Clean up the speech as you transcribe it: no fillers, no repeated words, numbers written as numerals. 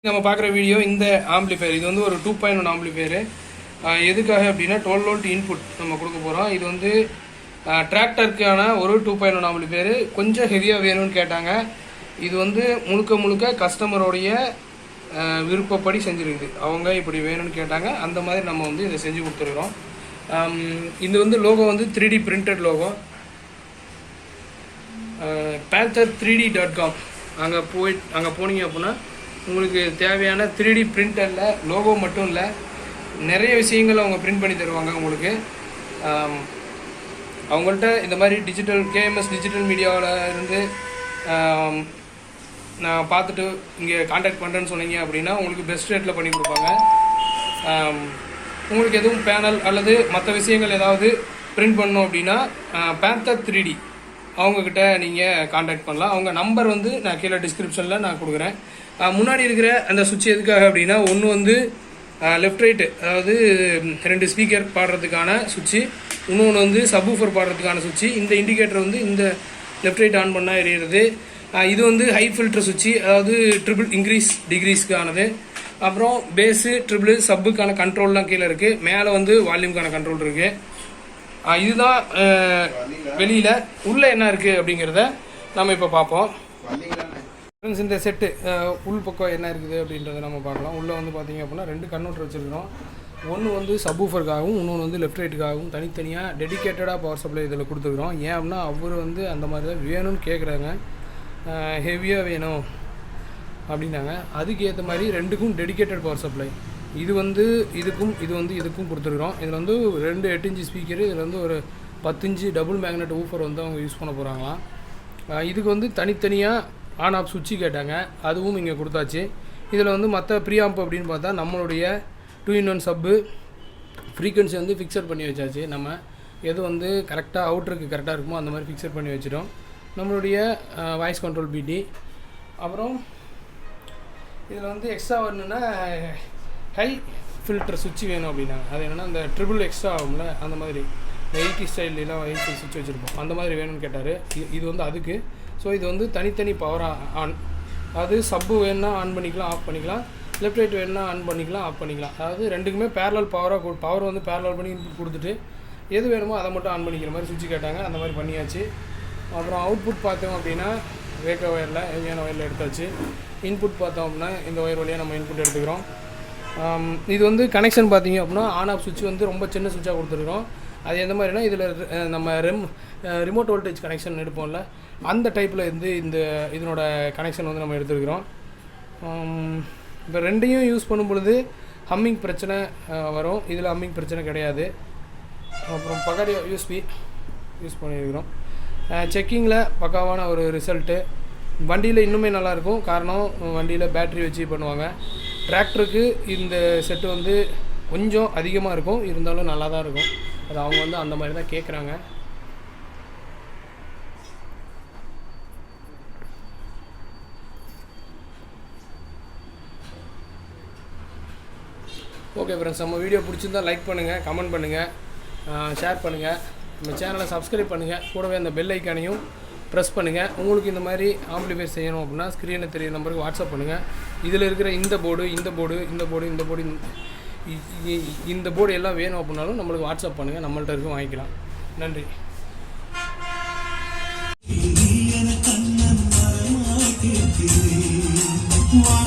நம்ம பார்க்குற வீடியோ இந்த ஆம்பிளிஃபையர் இது வந்து ஒரு 2.1 ஆம்பிளிஃபையரு. எதுக்காக அப்படின்னா 12 வோல்ட் இன்புட் நம்ம கொடுக்க போகிறோம். இது வந்து டிராக்டருக்கான ஒரு 2.1 ஆம்பிளிஃபையரு. கொஞ்சம் ஹெவியாக வேணும்னு கேட்டாங்க. இது வந்து முழுக்க கஸ்டமரோடைய விருப்பப்படி செஞ்சுருக்குது. அவங்க இப்படி வேணும்னு கேட்டாங்க, அந்த மாதிரி நம்ம வந்து இதை செஞ்சு கொடுத்துருக்குறோம். இது வந்து லோகோ வந்து 3D பிரிண்டட் லோகோ. panther3d.com அங்கே போனீங்க அப்படின்னா உங்களுக்கு தேவையான 3D பிரிண்டரில் லோகோ மட்டும் இல்லை, நிறைய விஷயங்கள் அவங்க பிரிண்ட் பண்ணி தருவாங்க உங்களுக்கு. அவங்கள்ட்ட இந்த மாதிரி டிஜிட்டல் கேஎம்எஸ் டிஜிட்டல் மீடியாவில் இருந்து நான் பார்த்துட்டு இங்கே காண்டாக்ட் பண்ணுறேன்னு சொன்னீங்க அப்படின்னா உங்களுக்கு பெஸ்ட் ரேட்டில் பண்ணி கொடுப்பாங்க. உங்களுக்கு எதுவும் பேனல் அல்லது மற்ற விஷயங்கள் ஏதாவது பிரிண்ட் பண்ணணும் அப்படின்னா panther3d அவங்கக்கிட்ட நீங்கள் காண்டாக்ட் பண்ணலாம். அவங்க நம்பர் வந்து நான் கீழே டிஸ்கிரிப்ஷனில் நான் கொடுக்குறேன். முன்னாடி இருக்கிற அந்த சுவிட்ச் எதுக்காக அப்படின்னா, ஒன்று வந்து லெஃப்ட் ரைட்டு, அதாவது 2 ஸ்பீக்கர் பாடுறதுக்கான சுவிட்சு, இன்னொன்று வந்து சப்வூஃபர் பாடுறதுக்கான சுவிட்சு. இந்த இண்டிகேட்டர் வந்து இந்த லெஃப்ட் ரைட் ஆன் பண்ணால் எரியுறது. இது வந்து ஹை ஃபில்டர் சுவிட்சு, அதாவது ட்ரிபிள் இன்க்ரீஸ் டிகிரீஸ்க்கானது. அப்புறம் பேஸு ட்ரிபிள் சப்புக்கான கண்ட்ரோல்லாம் கீழே இருக்குது. மேலே வந்து வால்யூம்க்கான கண்ட்ரோல் இருக்குது. இதுதான் வெளியில். உள்ளே என்ன இருக்குது அப்படிங்கிறத நம்ம இப்போ பார்ப்போம். இந்த செட்டு உள் பக்கம் என்ன இருக்குது அப்படின்றத நம்ம பார்க்கலாம். உள்ளே வந்து பார்த்திங்க அப்படின்னா 2 கன்வெர்ட்டர் வச்சுருக்கிறோம். ஒன்று வந்து சப்வூஃபருக்காகவும் இன்னொன்று வந்து லெஃப்ட் ரைட்டுக்காகவும் தனித்தனியாக டெடிக்கேட்டடாக பவர் சப்ளை இதில் கொடுத்துருக்குறோம். ஏன் அப்படின்னா அவர் வந்து அந்த மாதிரி தான் வேணும்னு கேட்குறாங்க, ஹெவியாக வேணும் அப்படின்னாங்க. அதுக்கு ஏற்ற மாதிரி 2க்கும் டெடிக்கேட்டட் பவர் சப்ளை. இது வந்து இதுக்கும் இது வந்து இதுக்கும் கொடுத்துருக்குறோம். இதில் வந்து 2 8 இன்ச்சு ஸ்பீக்கரு, இதில் வந்து ஒரு 10 இன்ச்சு டபுள் மேக்னெட் ஊஃபர் வந்து அவங்க யூஸ் பண்ண போகிறாங்களாம். இதுக்கு வந்து தனித்தனியாக ஆன் ஆஃப் சுவிட்சு கேட்டாங்க, அதுவும் இங்கே கொடுத்தாச்சு. இதில் வந்து மற்ற ப்ரீஆம்ப் அப்படின்னு பார்த்தா நம்மளுடைய 2-in-1 சப்பு ஃப்ரீக்வன்சி வந்து ஃபிக்ஸட் பண்ணி வச்சாச்சு. நம்ம எது வந்து கரெக்டாக அவுட்ருக்கு கரெக்டாக இருக்குமோ அந்த மாதிரி ஃபிக்ஸட் பண்ணி வச்சிட்டோம். நம்மளுடைய வாய்ஸ் கண்ட்ரோல் பிடி. அப்புறம் இதில் வந்து எக்ஸ்ட்ரா வரணுன்னா ஹை ஃபில்டர் சுவிட்சு வேணும் அப்படின்னாங்க. அது என்னென்னா இந்த ட்ரிபிள் எக்ஸ்ட்ரா ஆகும்ல, அந்த மாதிரி 80 ஸ்டைல்லாம் 80 சுவிட்ச் வச்சுருப்போம், அந்த மாதிரி வேணும்னு கேட்டார். இது வந்து அதுக்கு. ஸோ இது வந்து தனித்தனி பவராக ஆன், அது சப்பு வேணுன்னா ஆன் பண்ணிக்கலாம், ஆஃப் பண்ணிக்கலாம். லெஃப்ட் ரைட் வேணுன்னா ஆன் பண்ணிக்கலாம், ஆஃப் பண்ணிக்கலாம். அதாவது 2க்குமே பேரலல் பவர் வந்து பேரலல் பண்ணி இன்புட் கொடுத்துட்டு எது வேணுமோ அதை மட்டும் ஆன் பண்ணிக்கிற மாதிரி சுவிட்ச் கேட்டாங்க, அந்த மாதிரி பண்ணியாச்சு. அப்புறம் அவுட்புட் பார்த்தோம் அப்படின்னா வேக்க ஒயரில் ஹெவியான ஒயரில் எடுத்தாச்சு. இன்புட் பார்த்தோம் அப்படின்னா இந்த ஒயர் வழியாக நம்ம இன்புட் எடுத்துக்கிறோம். இது வந்து கனெக்ஷன் பார்த்திங்க அப்படின்னா ஆன் ஆஃப் சுவிட்ச் வந்து ரொம்ப சின்ன சுவிட்சாக கொடுத்துருக்குறோம். அது எந்த மாதிரினா இதில் நம்ம ரிமோட் வோல்டேஜ் கனெக்ஷன் எடுப்போம்ல, அந்த டைப்பில் இருந்து இதனோட கனெக்ஷன் வந்து நம்ம எடுத்துருக்குறோம். இப்போ 2யும் யூஸ் பண்ணும் பொழுது ஹம்மிங் பிரச்சனை வரும், இதில் ஹம்மிங் பிரச்சனை கிடையாது. அப்புறம் பகடி யூஎஸ்பி யூஸ் பண்ணியிருக்கிறோம். செக்கிங்கில் பக்காவான ஒரு ரிசல்ட்டு. வண்டியில் இன்னுமே நல்லாயிருக்கும், காரணம் வண்டியில் பேட்ரி வச்சு பண்ணுவாங்க. டிராக்டருக்கு இந்த செட்டு வந்து கொஞ்சம் அதிகமாக இருக்கும், இருந்தாலும் நல்லா தான் இருக்கும். அது அவங்க வந்து அந்த மாதிரி தான் கேட்குறாங்க. ஓகே ஃப்ரெண்ட்ஸ், நம்ம வீடியோ பிடிச்சிருந்தால் லைக் பண்ணுங்கள், கமெண்ட் பண்ணுங்கள், ஷேர் பண்ணுங்கள், நம்ம சேனலை சப்ஸ்கிரைப் பண்ணுங்கள், கூடவே அந்த பெல் ஐக்கானையும் ப்ரெஸ் பண்ணுங்கள். உங்களுக்கு இந்த மாதிரி ஆம்பிளிஃபையர் செய்யணும் அப்படின்னா ஸ்க்ரீனில் தெரிய நம்பருக்கு வாட்ஸ்அப் பண்ணுங்கள். இதில் இருக்கிற இந்த போர்டு இந்த போர்டு எல்லாம் வேணும் அப்படின்னாலும் நம்மளுக்கு வாட்ஸ்அப் பண்ணுங்கள், நம்மள்ட்ட இருக்கும் வாங்கிக்கலாம். நன்றி. Wow.